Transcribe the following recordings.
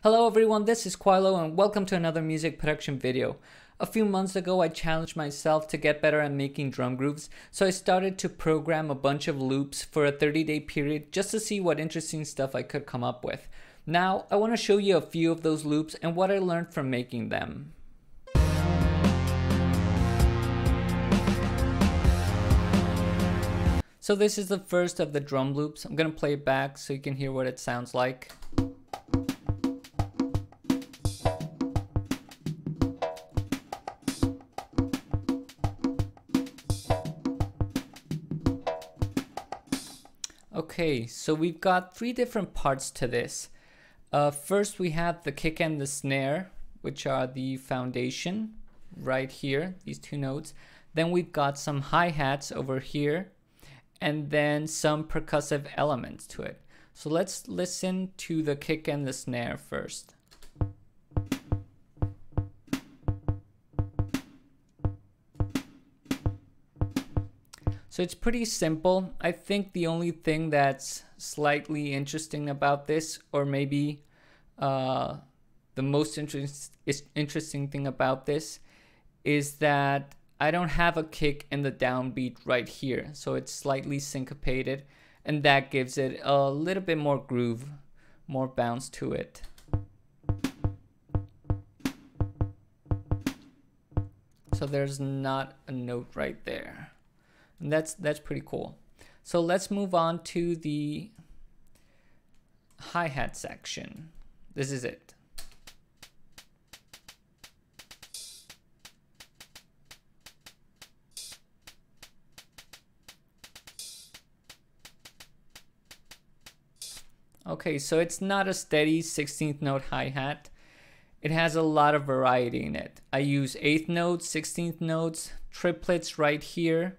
Hello everyone, this is Quilo and welcome to another music production video. A few months ago I challenged myself to get better at making drum grooves, so I started to program a bunch of loops for a 30-day period just to see what interesting stuff I could come up with. Now I want to show you a few of those loops and what I learned from making them. So this is the first of the drum loops. I'm going to play it back so you can hear what it sounds like. Okay, so we've got three different parts to this. First we have the kick and the snare, which are the foundation right here, these two notes. Then we've got some hi-hats over here, and then some percussive elements to it. So let's listen to the kick and the snare first. So it's pretty simple. I think the only thing that's slightly interesting about this, or maybe the most interesting thing about this, is that I don't have a kick in the downbeat right here. So it's slightly syncopated, and that gives it a little bit more groove, more bounce to it. So there's not a note right there. And that's pretty cool. So let's move on to the hi-hat section. This is it. Okay, so it's not a steady 16th note hi-hat. It has a lot of variety in it. I use 8th notes, 16th notes, triplets right here,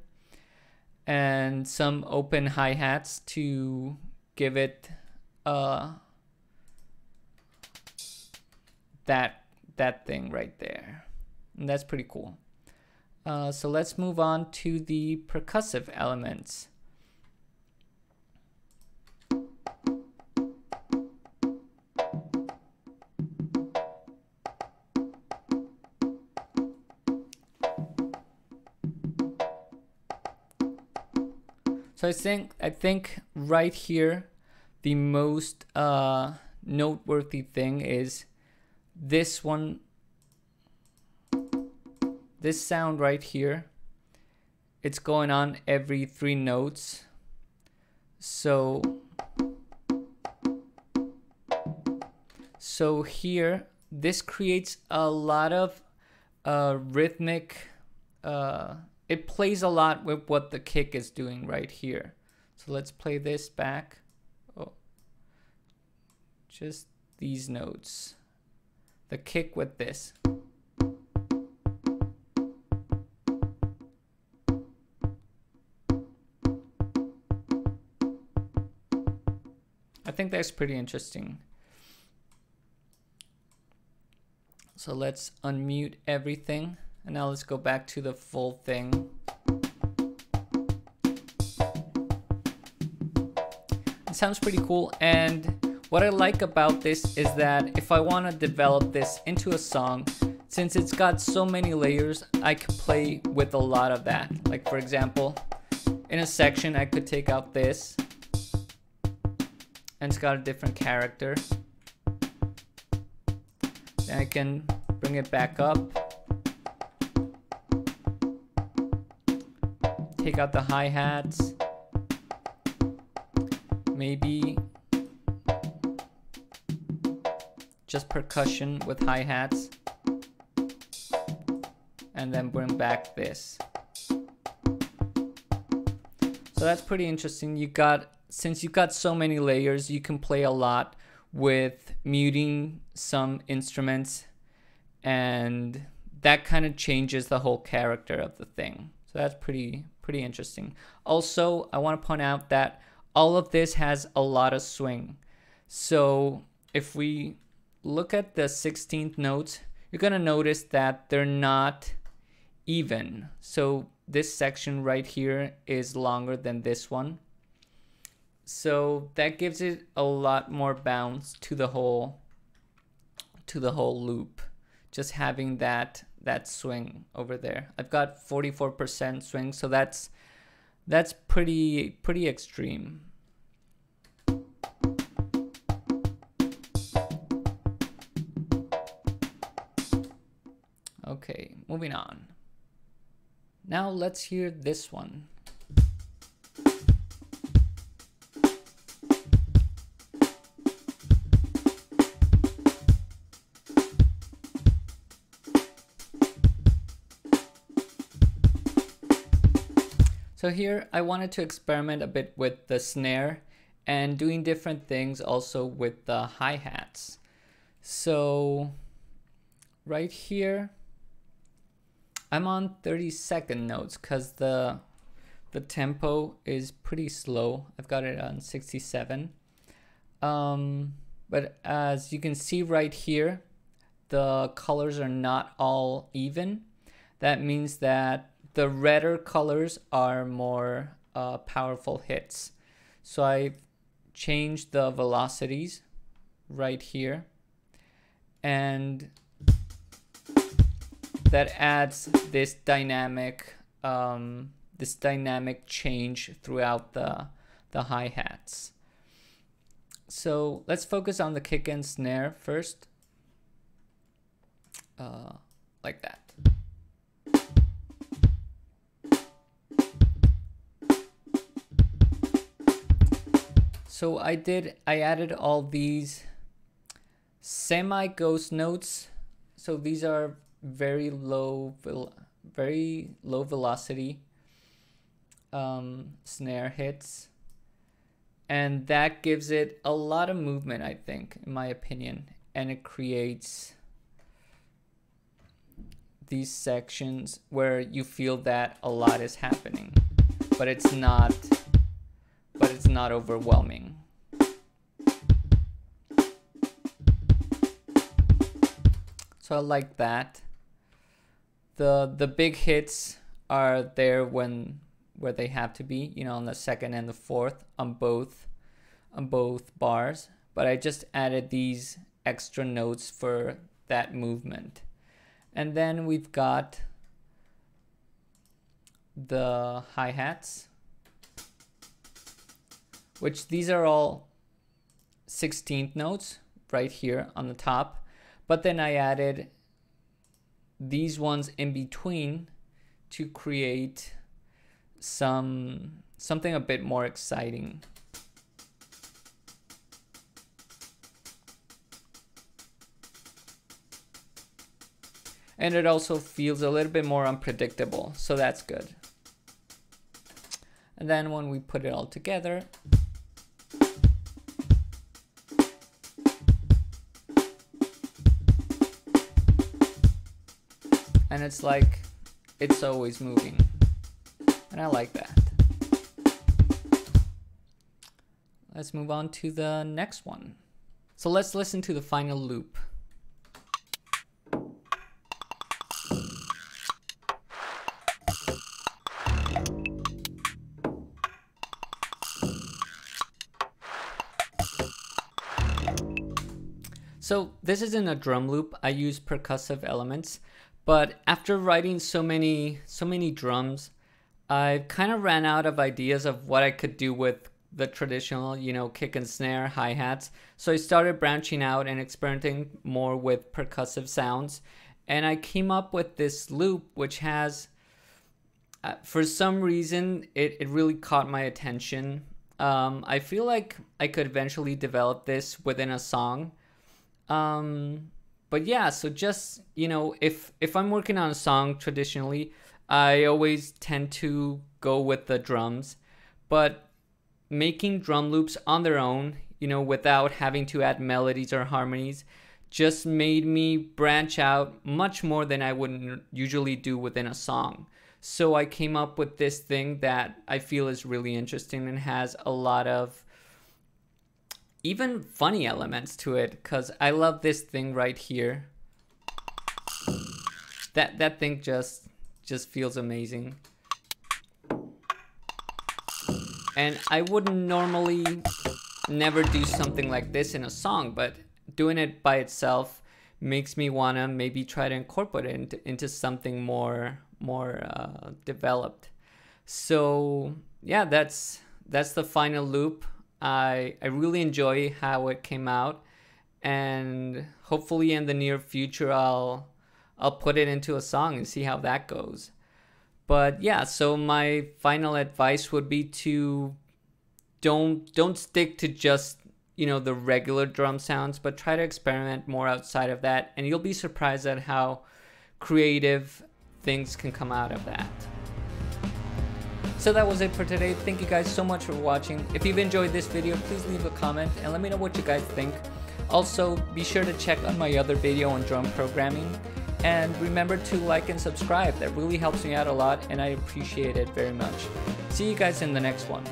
and some open hi-hats to give it that thing right there. And that's pretty cool. So let's move on to the percussive elements. So I think right here, the most noteworthy thing is this one, this sound right here. It's going on every 3 notes. So here, this creates a lot of rhythmic. It plays a lot with what the kick is doing right here. So let's play this back. Oh, just these notes. The kick with this. I think that's pretty interesting. So let's unmute everything. And now let's go back to the full thing. It sounds pretty cool, and what I like about this is that if I want to develop this into a song, since it's got so many layers, I could play with a lot of that. Like for example, in a section I could take out this, and it's got a different character. Then I can bring it back up. Take out the hi-hats, maybe just percussion with hi-hats, and then bring back this. So that's pretty interesting. Since you've got so many layers, you can play a lot with muting some instruments, and that kind of changes the whole character of the thing. So that's pretty interesting. Also, I want to point out that all of this has a lot of swing. So if we look at the 16th notes, you're going to notice that they're not even. So this section right here is longer than this one. So that gives it a lot more bounce to the whole to the whole loop, just having that swing over there. I've got 44% swing, so that's pretty extreme. Okay, moving on. Now let's hear this one. So here I wanted to experiment a bit with the snare and doing different things also with the hi-hats. So right here I'm on 32nd notes because the tempo is pretty slow. I've got it on 67. But as you can see right here, the colors are not all even. That means that the redder colors are more powerful hits. So I've changed the velocities right here, and that adds this dynamic change throughout the hi-hats. So let's focus on the kick and snare first, like that. So I added all these semi-ghost notes. So these are very low velocity snare hits, and that gives it a lot of movement, I think, in my opinion, and it creates these sections where you feel that a lot is happening, but it's not overwhelming. So I like that. The big hits are there where they have to be, you know, on the second and the fourth on both bars, but I just added these extra notes for that movement. And then we've got the hi-hats, which these are all 16th notes right here on the top, but then I added these ones in between to create something a bit more exciting. And it also feels a little bit more unpredictable, so that's good. And then when we put it all together, and it's like it's always moving, and I like that. Let's move on to the next one. So let's listen to the final loop. So this isn't a drum loop. I use percussive elements, but after writing so many drums, I kind of ran out of ideas of what I could do with the traditional, you know, kick and snare, hi-hats. So I started branching out and experimenting more with percussive sounds. And I came up with this loop, which has, for some reason, it really caught my attention. I feel like I could eventually develop this within a song. But yeah, so just, you know, if I'm working on a song traditionally, I always tend to go with the drums, but making drum loops on their own, you know, without having to add melodies or harmonies, just made me branch out much more than I would usually do within a song. So I came up with this thing that I feel is really interesting and has a lot of even funny elements to it, because I love this thing right here. That thing just feels amazing. And I wouldn't normally never do something like this in a song, but doing it by itself makes me wanna maybe try to incorporate it into something more developed. So yeah, that's the final loop. I really enjoy how it came out, and hopefully in the near future I'll put it into a song and see how that goes. But yeah, so my final advice would be to don't stick to just, you know, the regular drum sounds, but try to experiment more outside of that, and you'll be surprised at how creative things can come out of that. So that was it for today. Thank you guys so much for watching. If you've enjoyed this video, please leave a comment and let me know what you guys think. Also, be sure to check on my other video on drum programming, and remember to like and subscribe. That really helps me out a lot and I appreciate it very much. See you guys in the next one.